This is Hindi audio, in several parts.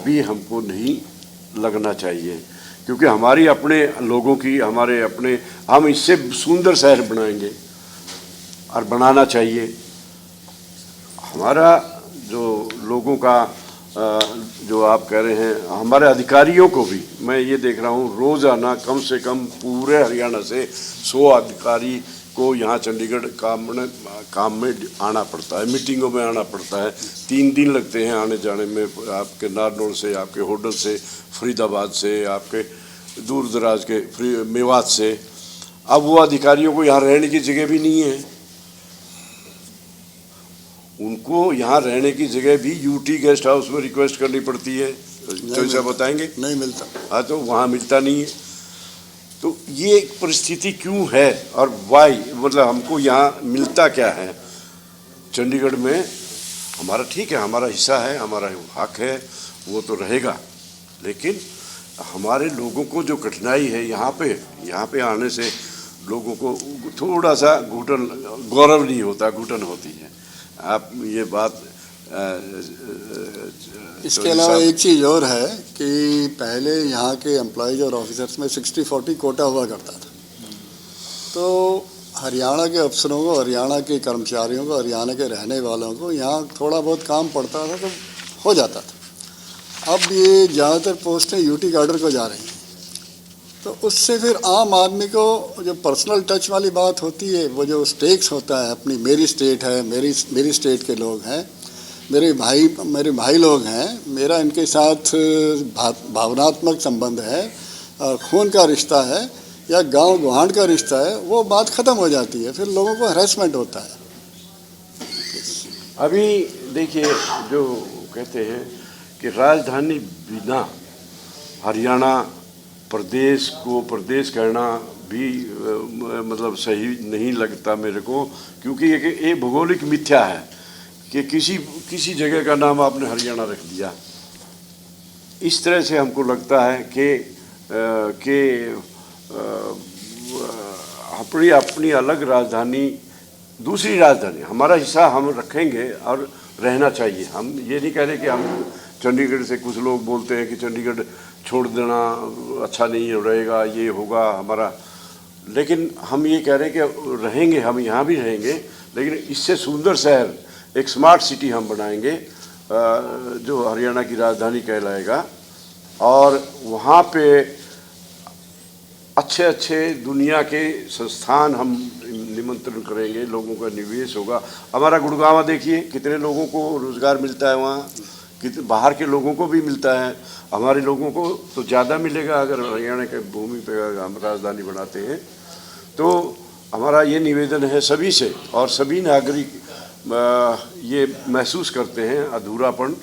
भी हमको नहीं लगना चाहिए, क्योंकि हमारी अपने लोगों की, हमारे अपने, हम इससे सुंदर शहर बनाएंगे और बनाना चाहिए। हमारा जो लोगों का जो आप कह रहे हैं, हमारे अधिकारियों को भी मैं ये देख रहा हूँ, रोज़ाना कम से कम पूरे हरियाणा से 100 अधिकारी को यहाँ चंडीगढ़ काम में आना पड़ता है, मीटिंगों में आना पड़ता है। 3 दिन लगते हैं आने जाने में, आपके नारनौल से, आपके होडल से, फरीदाबाद से, आपके दूर दराज के मेवात से। अब वो अधिकारियों को यहाँ रहने की जगह भी नहीं है, उनको यहाँ रहने की जगह भी यूटी गेस्ट हाउस में रिक्वेस्ट करनी पड़ती है। तो ऐसा बताएंगे नहीं मिलता। हाँ, तो वहाँ मिलता नहीं है। तो ये परिस्थिति क्यों है और वाई, मतलब हमको यहाँ मिलता क्या है चंडीगढ़ में? हमारा ठीक है, हमारा हिस्सा है, हमारा हक है, वो तो रहेगा, लेकिन हमारे लोगों को जो कठिनाई है यहाँ पे आने से लोगों को थोड़ा सा घुटन, गौरव नहीं होता, घुटन होती है। आप ये बात इसके अलावा एक चीज़ और है कि पहले यहाँ के एम्प्लॉयज और ऑफिसर्स में 60-40 कोटा हुआ करता था, तो हरियाणा के अफसरों को, हरियाणा के कर्मचारियों को, हरियाणा के रहने वालों को यहाँ थोड़ा बहुत काम पड़ता था तो हो जाता था। अब ये ज़्यादातर पोस्टें यूटी कैडर को जा रही हैं, तो उससे फिर आम आदमी को जो पर्सनल टच वाली बात होती है, वो जो स्टेक्स होता है, अपनी मेरी स्टेट है, मेरी स्टेट के लोग हैं, मेरे भाई लोग हैं, मेरा इनके साथ भावनात्मक संबंध है, खून का रिश्ता है या गांव गुहांड का रिश्ता है, वो बात ख़त्म हो जाती है, फिर लोगों को हरेसमेंट होता है। अभी देखिए, जो कहते हैं कि राजधानी बिना हरियाणा प्रदेश को प्रदेश कहना भी मतलब सही नहीं लगता मेरे को, क्योंकि ये भौगोलिक मिथ्या है कि किसी जगह का नाम आपने हरियाणा रख दिया। इस तरह से हमको लगता है कि अपनी अलग राजधानी, दूसरी राजधानी, हमारा हिस्सा हम रखेंगे और रहना चाहिए। हम ये नहीं कह रहे कि हम चंडीगढ़ से, कुछ लोग बोलते हैं कि चंडीगढ़ छोड़ देना अच्छा नहीं रहेगा, ये होगा हमारा, लेकिन हम ये कह रहे हैं कि रहेंगे, हम यहाँ भी रहेंगे, लेकिन इससे सुंदर शहर, एक स्मार्ट सिटी हम बनाएंगे जो हरियाणा की राजधानी कहलाएगा, और वहाँ पे अच्छे दुनिया के संस्थान हम निमंत्रण करेंगे, लोगों का निवेश होगा। हमारा गुड़गांव देखिए, कितने लोगों को रोज़गार मिलता है वहाँ, कितने बाहर के लोगों को भी मिलता है। हमारे लोगों को तो ज़्यादा मिलेगा अगर हरियाणा के भूमि पे हम राजधानी बनाते हैं। तो हमारा ये निवेदन है सभी से, और सभी नागरिक ये महसूस करते हैं अधूरापन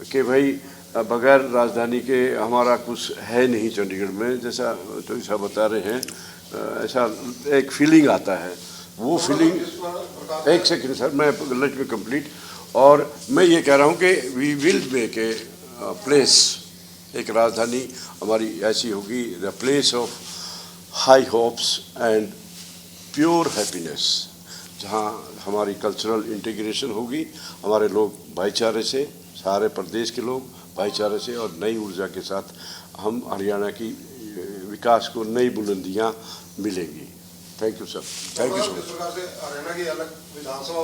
कि भाई बगैर राजधानी के हमारा कुछ है नहीं चंडीगढ़ में, जैसा तो ऐसा बता रहे हैं, ऐसा एक फीलिंग आता है। वो फीलिंग, एक सेकंड सर, मैं लेट मी कंप्लीट। और मैं ये कह रहा हूँ कि we will make a place, एक राजधानी हमारी ऐसी होगी, the place of high hopes and pure happiness, जहाँ हमारी कल्चरल इंटीग्रेशन होगी, हमारे लोग भाईचारे से, सारे प्रदेश के लोग भाईचारे से और नई ऊर्जा के साथ हम हरियाणा की विकास को नई बुलंदियाँ मिलेंगी। Thank you sir, thank you so much. Haryana की अलग विधानसभा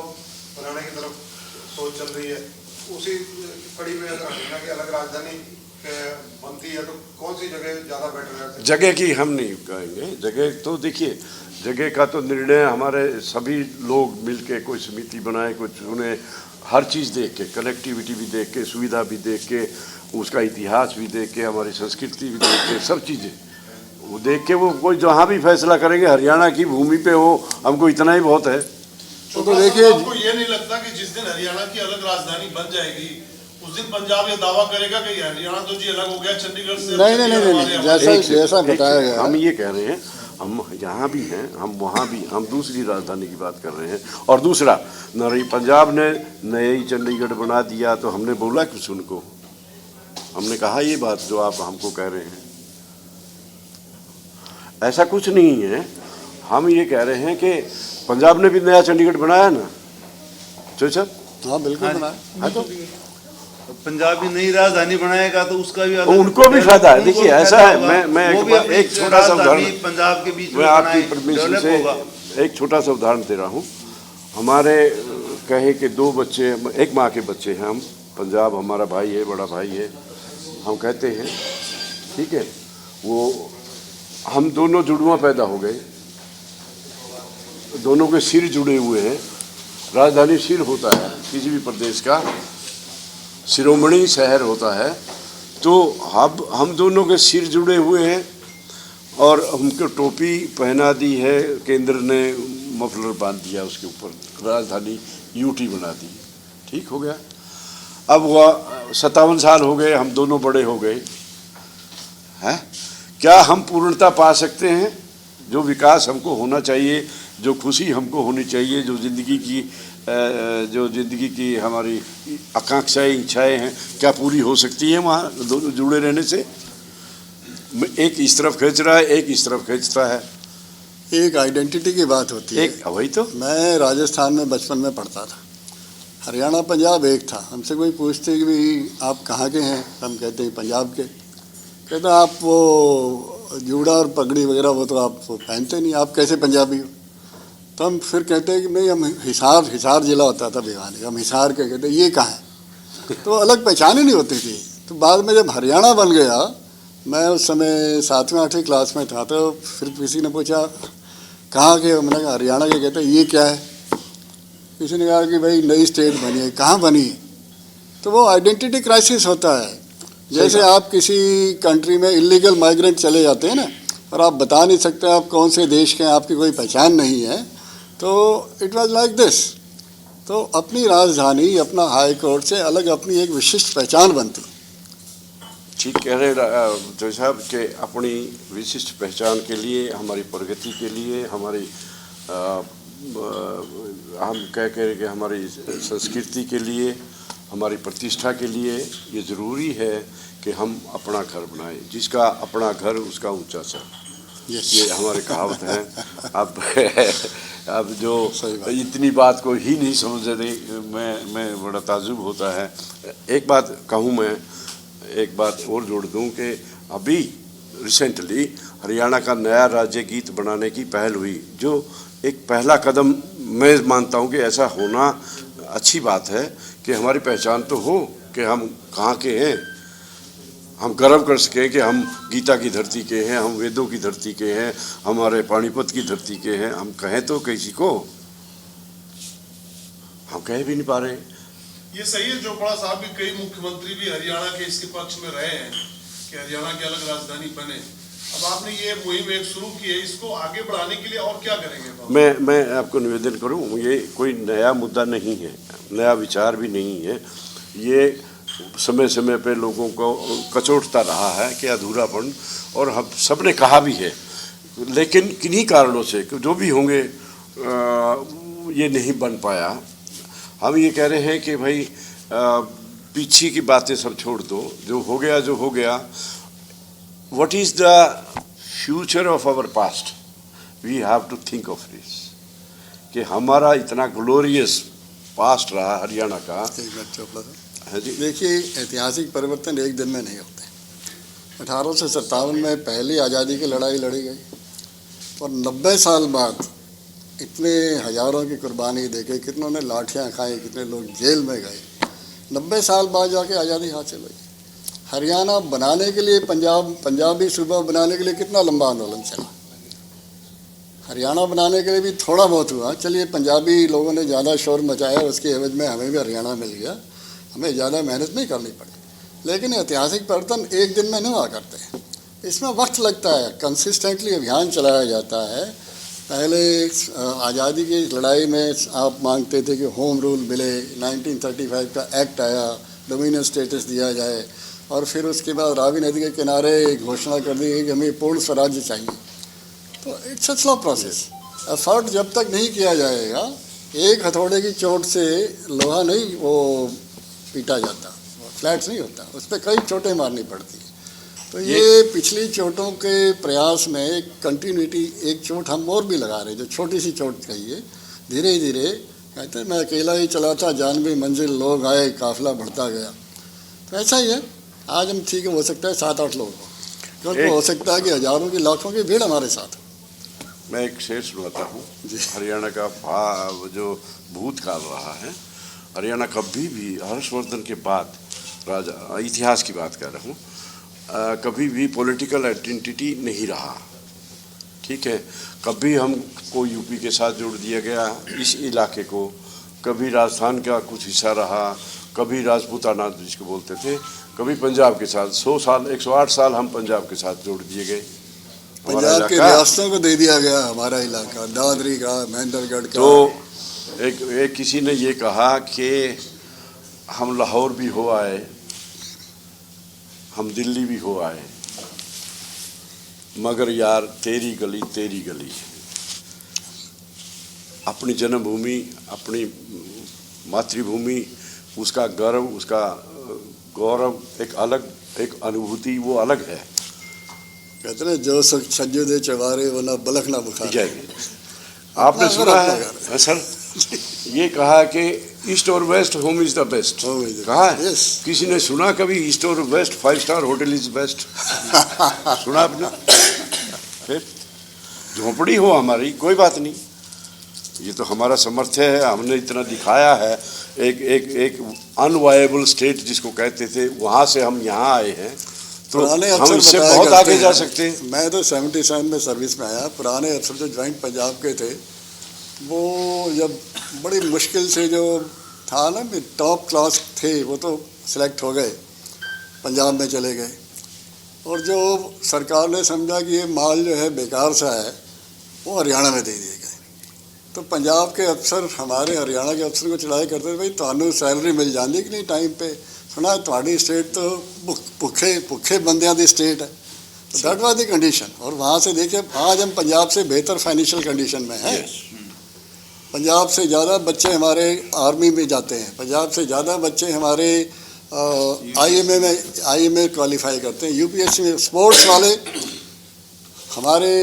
बनाने की तरफ सोच चल रही है, उसी कड़ी में अगर हरियाणा की अलग राजधानी बनती है तो कौन सी जगह ज़्यादा बेटर है? जगह की हम नहीं कहेंगे, जगह तो देखिए, जगह का तो निर्णय हमारे सभी लोग मिलके कोई समिति बनाए, कोई चुने, हर चीज़ देख के, कनेक्टिविटी भी देख के, सुविधा भी देख के, उसका इतिहास भी देख के, हमारी संस्कृति भी देख के, सब चीज़ें वो देख के वो कोई जहाँ भी फैसला करेंगे, हरियाणा की भूमि पे हो, हमको इतना ही बहुत है। तो देखिए, आपको ये नहीं लगता कि जिस दिन हरियाणा की अलग राजधानी बन जाएगी उस दिन पंजाब ये दावा करेगा कि हरियाणा तो जी अलग हो गया चंडीगढ़ से? नहीं, जैसा बताया गया, हम ये कह रहे हैं, हम यहाँ भी हैं, हम वहाँ भी, हम दूसरी राजधानी की बात कर रहे हैं। और दूसरा, पंजाब ने नई चंडीगढ़ बना दिया तो हमने बोला कुछ उनको? हमने कहा ये बात जो आप हमको कह रहे हैं? ऐसा कुछ नहीं है। हम ये कह रहे हैं कि पंजाब ने भी नया चंडीगढ़ बनाया ना, सर? हाँ बिल्कुल बनाया। हाँ, तो पंजाब की नई राजधानी बनाएगा तो उसका भी उनको भी फायदा है। देखिए ऐसा है, मैं एक छोटा सा उदाहरण पंजाब के बीच में मैं आपकी बनाए, परमिशन डेवलप से होगा। एक छोटा सा उदाहरण दे रहा हूँ। हमारे कहे कि 2 बच्चे, एक माँ के बच्चे हैं हम, पंजाब हमारा भाई है, बड़ा भाई है, हम कहते हैं ठीक है, वो हम दोनों जुड़वा पैदा हो गए, दोनों के सिर जुड़े हुए हैं। राजधानी सिर होता है किसी भी प्रदेश का, शिरोमणि शहर होता है, तो हम दोनों के सिर जुड़े हुए हैं और हमको टोपी पहना दी है, केंद्र ने मफलर बांध दिया उसके ऊपर, राजधानी यूटी बना दी, ठीक हो गया। अब वह 57 साल हो गए, हम दोनों बड़े हो गए हैं, क्या हम पूर्णता पा सकते हैं? जो विकास हमको होना चाहिए, जो खुशी हमको होनी चाहिए, जो ज़िंदगी की हमारी आकांक्षाएं, इच्छाएं हैं, क्या पूरी हो सकती है वहाँ दोनों जुड़े रहने से? एक इस तरफ खींच रहा है, एक इस तरफ खींचता है, एक आइडेंटिटी की बात होती है। एक वही तो। मैं राजस्थान में बचपन में पढ़ता था, हरियाणा पंजाब एक था। हमसे कोई पूछते कि भाई आप कहाँ के हैं, हम कहते हैं पंजाब के। कहते आप वो जूड़ा और पगड़ी वगैरह वो तो आप पहनते नहीं, आप कैसे पंजाबी हो? तो हम फिर कहते हैं कि नहीं, हम हिसार जिला होता था भिवानी, हम हिसार के। कहते ये कहाँ है? तो अलग पहचान ही नहीं होती थी। तो बाद में जब हरियाणा बन गया, मैं उस समय 7वीं 8वीं क्लास में था, तो फिर किसी ने पूछा कहाँ के? मैंने कहा हरियाणा के। कहते ये क्या है? किसी ने कहा कि भाई नई स्टेट बनी है, कहाँ बनी है? तो वो आइडेंटिटी क्राइसिस होता है। जैसे आप किसी कंट्री में इलीगल माइग्रेंट चले जाते हैं ना, और आप बता नहीं सकते आप कौन से देश के हैं, आपकी कोई पहचान नहीं है, तो इट वाज लाइक दिस। तो अपनी राजधानी, अपना हाई कोर्ट से अलग अपनी एक विशिष्ट पहचान बनती। ठीक कह रहे जज साहब कि अपनी विशिष्ट पहचान के लिए, हमारी प्रगति के लिए, हमारी हम कह के हमारी संस्कृति के लिए, हमारी प्रतिष्ठा के लिए ये ज़रूरी है कि हम अपना घर बनाएं। जिसका अपना घर उसका ऊंचा सर, ये हमारी कहावत है। अब जो इतनी बात को ही नहीं समझ रहे, मैं बड़ा ताज्जुब होता है। एक बात कहूँ मैं, एक बात और जोड़ दूं कि अभी रिसेंटली हरियाणा का नया राज्य गीत बनाने की पहल हुई, जो एक पहला कदम मैं मानता हूं कि ऐसा होना अच्छी बात है कि हमारी पहचान तो हो कि हम कहाँ के हैं, हम गर्व कर सकें कि हम गीता की धरती के हैं, हम वेदों की धरती के हैं, हमारे पानीपत की धरती के हैं। हम कहें तो किसी को, हम कह भी नहीं पा रहे। ये सही है चोपड़ा साहब की, कई मुख्यमंत्री भी हरियाणा के इसके पक्ष में रहे हैं कि हरियाणा की अलग राजधानी बने। अब आपने ये मुहिम एक शुरू की है, इसको आगे बढ़ाने के लिए और क्या करेंगे? मैं आपको निवेदन करूं, ये कोई नया मुद्दा नहीं है, नया विचार भी नहीं है। ये समय समय पे लोगों को कचोटता रहा है कि अधूरापन, और हम सब ने कहा भी है, लेकिन किन्हीं कारणों से जो भी होंगे ये नहीं बन पाया। हम ये कह रहे हैं कि भाई पीछे की बातें सब छोड़ दो, जो हो गया। What is the future of our past? We have to think of this कि हमारा इतना ग्लोरियस पास्ट रहा हरियाणा का। है जी, देखिए ऐतिहासिक परिवर्तन एक दिन में नहीं होते। 1857 में पहली आज़ादी की लड़ाई लड़ी गई, और 90 साल बाद इतने हजारों की कुर्बानी देके, कितनों ने लाठियाँ खाई, कितने लोग जेल में गए, 90 साल बाद जाके आज़ादी हासिल हुई। हरियाणा बनाने के लिए, पंजाबी सूबा बनाने के लिए कितना लंबा आंदोलन चला। हरियाणा बनाने के लिए भी थोड़ा बहुत हुआ, चलिए पंजाबी लोगों ने ज़्यादा शोर मचाया, उसके एवज में हमें भी हरियाणा मिल गया, हमें ज़्यादा मेहनत नहीं करनी पड़ी। लेकिन ऐतिहासिक परिवर्तन एक दिन में नहीं हुआ करते, इसमें वक्त लगता है, कंसिस्टेंटली अभियान चलाया जाता है। पहले आज़ादी की लड़ाई में आप मांगते थे कि होम रूल मिले, 1935 का एक्ट आया, डोमिनियन स्टेटस दिया जाए, और फिर उसके बाद रावी नदी के किनारे घोषणा कर दी गई कि हमें पूर्ण स्वराज्य चाहिए। तो it's a slow process. Effort जब तक नहीं किया जाएगा, एक हथौड़े की चोट से लोहा नहीं वो पीटा जाता, फ्लैट्स नहीं होता, उस पर कई चोटें मारनी पड़ती हैं। तो ये पिछली चोटों के प्रयास में एक कंटिन्यूटी, एक चोट हम और भी लगा रहे हैं, जो छोटी सी चोट कहिए, धीरे धीरे कहते हैं मैं अकेला ही चला था, जानवी मंजिल लोग आए, काफिला बढ़ता गया। तो ऐसा ही है, आज हम ठीक है, हो सकता है 7-8 लोग हो, कल को एक- हो सकता है कि हजारों की लाखों की भीड़ हमारे साथ हो। मैं एक शेर सुनाता हूँ। जी। हरियाणा का भाव जो भूतकाल रहा है, हरियाणा कभी भी हर्षवर्धन के बाद, राजा इतिहास की बात कर रहा हूँ, कभी भी पॉलिटिकल आइडेंटिटी नहीं रहा। ठीक है, कभी हमको यूपी के साथ जोड़ दिया गया इस इलाके को, कभी राजस्थान का कुछ हिस्सा रहा, कभी राजपूताना जिसको बोलते थे, कभी पंजाब के साथ। 100 साल 108 साल हम पंजाब के साथ जोड़ दिए गए। हमारा पंजाब के इलाका, रियासतों को दे दिया गया हमारा इलाका, दादरी का, महेंद्रगढ़ का। तो एक किसी ने ये कहा कि हम लाहौर भी हो आए, हम दिल्ली भी हो आए, मगर यार तेरी गली। अपनी जन्मभूमि, अपनी मातृभूमि, उसका गर्व, उसका गौरव एक अलग, एक अनुभूति वो अलग है। कहते हैं जो सुख छज्जू दे चवारे वो ना बलख ना बुखार। जय हिंद। आपने अपना सुना घर, है अपना सर, ये कहा कि ईस्ट और west home is the best, Home is the कहा best, है? yes. किसी ने सुना कभी ईस्ट और west 5 star hotel is best? सुना आपने? फिर झोपड़ी हो हमारी, कोई बात नहीं, ये तो हमारा सामर्थ्य है, हमने इतना दिखाया है। एक अनवायबल स्टेट जिसको कहते थे, वहाँ से हम यहाँ आए हैं, तो पुराने हम अफसर इससे बताया बहुत करते आगे जा हैं। सकते हैं। मैं तो 77 में सर्विस में आया। पुराने अफसर जो ज्वाइंट पंजाब के थे, वो जब बड़ी मुश्किल से जो था ना, टॉप क्लास थे, वो तो सिलेक्ट हो गए, पंजाब में चले गए। और जो सरकार ने समझा कि ये माल जो है बेकार सा है, वो हरियाणा में दे दिए गए। तो पंजाब के अफसर हमारे हरियाणा के अफसर को चढ़ाई करते थे, भाई थानू सैलरी मिल जाती कि नहीं टाइम पे? सुना थोड़ी स्टेट तो भुखे बंदियां दी स्टेट है। तो दैट वाज द कंडीशन। और वहाँ से देखिए, आज हम पंजाब से बेहतर फाइनेंशियल कंडीशन में हैं। पंजाब से ज़्यादा बच्चे हमारे आर्मी में जाते हैं, पंजाब से ज़्यादा बच्चे हमारे IMA क्वालिफाई करते हैं, UPSC में। स्पोर्ट्स वाले हमारे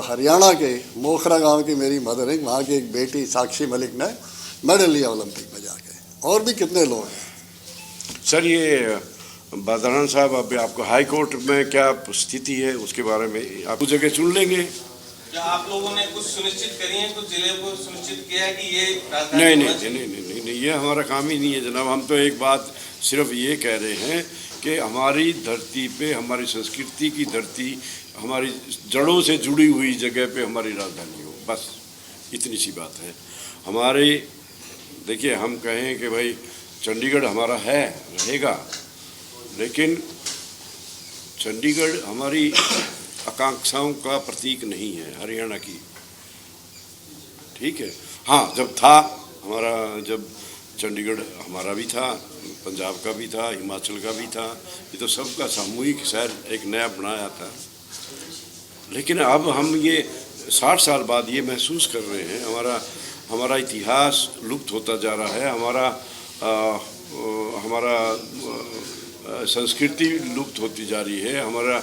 हरियाणा के मोखरा गांव की मेरी मदर है, वहाँ की एक बेटी साक्षी मलिक ने मेडल लिया ओलंपिक में जाके। और भी कितने लोग हैं। सर, ये बदान साहब, अभी आपको हाई कोर्ट में क्या स्थिति है उसके बारे में आप कुछ जगह सुन लेंगे? क्या आप लोगों ने कुछ सुनिश्चित करी है, कुछ जिले को सुनिश्चित किया है कि ये नहीं, ये हमारा काम ही नहीं है जनाब। हम तो एक बात सिर्फ ये कह रहे हैं कि हमारी धरती पे, हमारी संस्कृति की धरती, हमारी जड़ों से जुड़ी हुई जगह पे हमारी राजधानी हो, बस इतनी सी बात है। हमारे देखिए, हम कहें कि भाई चंडीगढ़ हमारा है, रहेगा, लेकिन चंडीगढ़ हमारी आकांक्षाओं का प्रतीक नहीं है हरियाणा की। ठीक है, हाँ, जब था हमारा, जब चंडीगढ़ हमारा भी था, पंजाब का भी था, हिमाचल का भी था, ये तो सबका सामूहिक शहर एक नया बनाया था। लेकिन अब हम ये 60 साल बाद ये महसूस कर रहे हैं, हमारा इतिहास लुप्त होता जा रहा है, हमारा संस्कृति लुप्त होती जा रही है, हमारा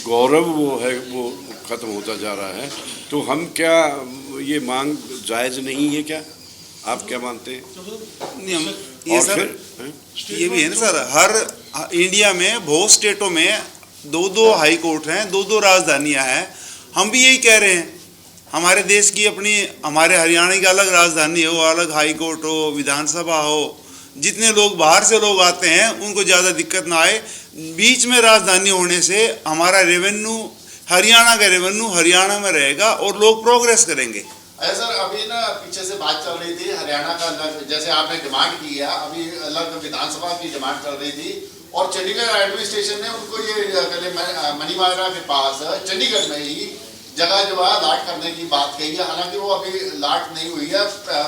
गौरव वो ख़त्म होता जा रहा है। तो हम क्या, ये मांग जायज़ नहीं है क्या? आप क्या मानते हैं? नहीं, हम ये सर, ये भी है ना सर, हर इंडिया में बहुत स्टेटों में 2-2 हाई कोर्ट हैं, 2-2 राजधानियां हैं। हम भी यही कह रहे हैं, हमारे देश की अपनी, हमारे हरियाणा की अलग राजधानी हो, अलग हाई कोर्ट हो, विधानसभा हो, जितने लोग बाहर से लोग आते हैं उनको ज़्यादा दिक्कत ना आए। बीच में राजधानी होने से हमारा रेवेन्यू, हरियाणा का रेवेन्यू हरियाणा में रहेगा और लोग प्रोग्रेस करेंगे। अरे सर, अभी ना पीछे से बात चल रही थी हरियाणा का अलग, जैसे आपने डिमांड की है, अभी अलग विधानसभा की डिमांड चल रही थी, और चंडीगढ़ एडमिनिस्ट्रेशन ने उनको ये मनीमाजरा के पास चंडीगढ़ में ही जगह जो है लाट करने की बात कही है। हालांकि वो अभी लाट नहीं हुई है,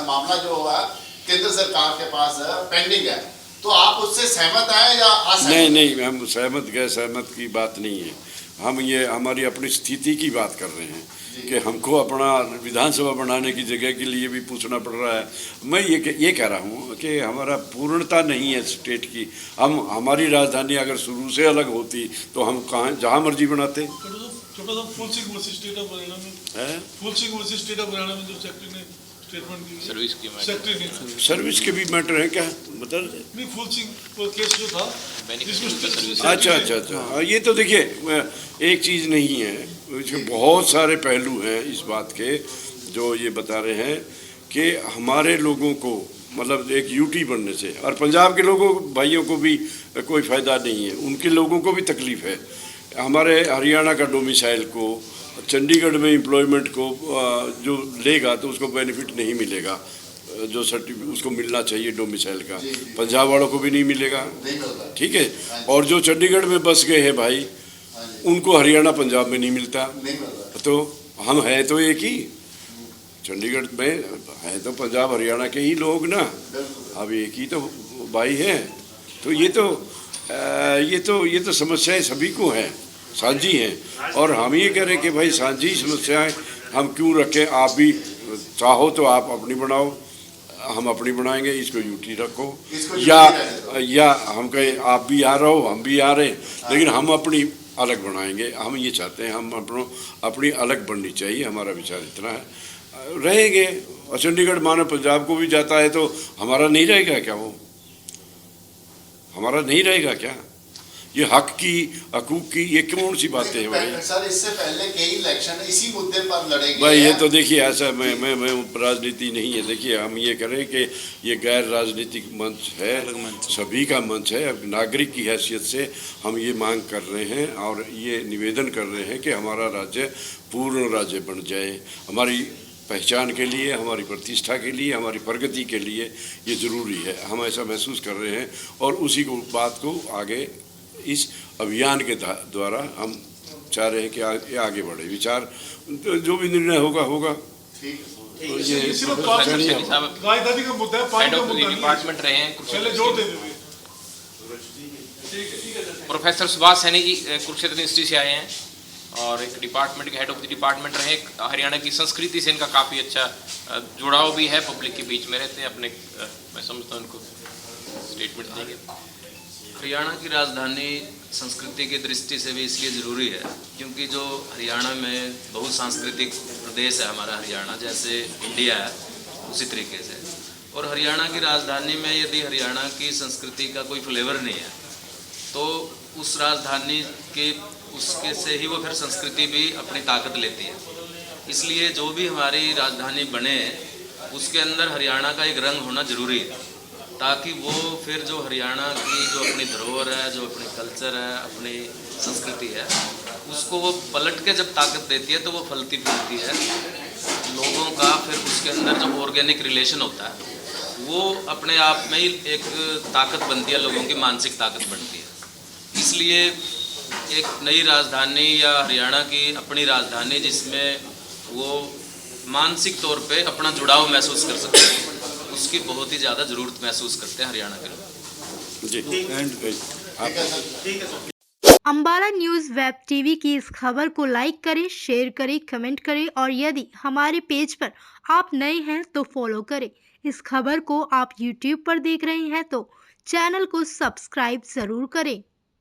मामला जो है केंद्र सरकार के पास पेंडिंग है। तो आप उससे सहमत हैं या असहमत? नहीं, हम सहमत गए, सहमत की बात नहीं है। हम ये हमारी अपनी स्थिति की बात कर रहे हैं कि हमको अपना विधानसभा बनाने की जगह के लिए भी पूछना पड़ रहा है। मैं ये कह रहा हूँ कि हमारा पूर्णता नहीं है स्टेट की। हमारी राजधानी अगर शुरू से अलग होती तो हम कहाँ, जहाँ मर्जी बनाते। छोटा सा Phool Singh versus state of Haryana में, Phool Singh versus state of Haryana में जो सेक्रेटरी ने स्टेटमेंट दी सर्विस की मैटर सेक्रेटरी ने सर्विस के भी मैटर है क्या, बता दें। नहीं, फूल सिंह को केस जो था बेनिफिट सर्विस। अच्छा। हाँ, ये तो देखिए एक चीज़ नहीं है, इसके बहुत सारे पहलू हैं इस बात के जो ये बता रहे हैं कि हमारे लोगों को मतलब एक यूटी बनने से और पंजाब के लोगों भाइयों को भी कोई फ़ायदा नहीं है, उनके लोगों को भी तकलीफ़ है। हमारे हरियाणा का डोमिसाइल को चंडीगढ़ में एम्प्लॉयमेंट को जो लेगा तो उसको बेनिफिट नहीं मिलेगा, जो सर्टिफिकेट उसको मिलना चाहिए डोमिसाइल का, पंजाब वालों को भी नहीं मिलेगा, ठीक है। और जो चंडीगढ़ में बस गए हैं भाई, उनको हरियाणा पंजाब में नहीं मिलता। तो हम हैं तो एक ही, चंडीगढ़ में है तो पंजाब हरियाणा के ही लोग ना, अब एक ही तो भाई हैं। तो ये तो समस्याएं सभी को हैं, साझी हैं, और हम ये कह रहे हैं कि भाई साझी समस्याएं हम क्यों रखें। आप भी चाहो तो आप अपनी बनाओ, हम अपनी बनाएंगे, इसको यूटी रखो, या हम कहें आप भी आ रहो हम भी आ रहे हैं, लेकिन हम अपनी अलग बनाएंगे। हम ये चाहते हैं हम अपनी अलग बननी चाहिए, हमारा विचार इतना है। रहेंगे और चंडीगढ़ मानो पंजाब को भी जाता है तो हमारा नहीं रहेगा क्या? वो हमारा नहीं रहेगा क्या? ये हक की हकूक की ये कौन सी बातें हैं भाई? सर, इससे पहले कई इलेक्शन इसी मुद्दे पर लड़े गए भाई ये तो देखिए ऐसा मैं राजनीति नहीं है। देखिए हम ये करें कि ये गैर राजनीतिक मंच है, सभी का मंच है। अब नागरिक की हैसियत से हम ये मांग कर रहे हैं और ये निवेदन कर रहे हैं कि हमारा राज्य पूर्ण राज्य बन जाए। हमारी पहचान के लिए, हमारी प्रतिष्ठा के लिए, हमारी प्रगति के लिए ये ज़रूरी है। हम ऐसा महसूस कर रहे हैं और उसी को बात को आगे इस अभियान के द्वारा हम चाह रहे हैं कि आगे बढ़े। विचार जो भी निर्णय होगा। राजधानी का मुद्दा है, पानी का मुद्दा डिपार्टमेंट रहे हैं पहले जोर दे देंगे। प्रोफेसर सुभाष सैनी जी कुरुक्षेत्र यूनिवर्सिटी से आए हैं और एक डिपार्टमेंट के हेड ऑफ द डिपार्टमेंट रहे। हरियाणा की संस्कृति से इनका काफ़ी अच्छा जुड़ाव भी है, पब्लिक के बीच में रहते हैं अपने। मैं समझता हूँ उनको स्टेटमेंट देंगे। हरियाणा की राजधानी संस्कृति की दृष्टि से भी इसलिए ज़रूरी है क्योंकि जो हरियाणा में बहुत सांस्कृतिक प्रदेश है हमारा हरियाणा, जैसे इंडिया है उसी तरीके से। और हरियाणा की राजधानी में यदि हरियाणा की संस्कृति का कोई फ्लेवर नहीं है तो उस राजधानी के उसके से ही वो फिर संस्कृति भी अपनी ताकत लेती है। इसलिए जो भी हमारी राजधानी बने उसके अंदर हरियाणा का एक रंग होना ज़रूरी है, ताकि वो फिर जो हरियाणा की जो अपनी धरोहर है, जो अपनी कल्चर है, अपनी संस्कृति है, उसको वो पलट के जब ताकत देती है तो वो फलती फूलती है। लोगों का फिर उसके अंदर जो ऑर्गेनिक रिलेशन होता है वो अपने आप में ही एक ताकत बनती है, लोगों की मानसिक ताकत बनती है। इसलिए एक नई राजधानी या हरियाणा की अपनी राजधानी जिसमें वो मानसिक तौर पे अपना जुड़ाव महसूस कर सकते हैं, उसकी बहुत ही ज़्यादा ज़रूरत महसूस करते हैं हरियाणा के लोग। अंबाला न्यूज़ वेब टीवी की इस खबर को लाइक करें, शेयर करें, कमेंट करें और यदि हमारे पेज पर आप नए हैं तो फॉलो करें। इस खबर को आप YouTube पर देख रहे हैं तो चैनल को सब्सक्राइब ज़रूर करें।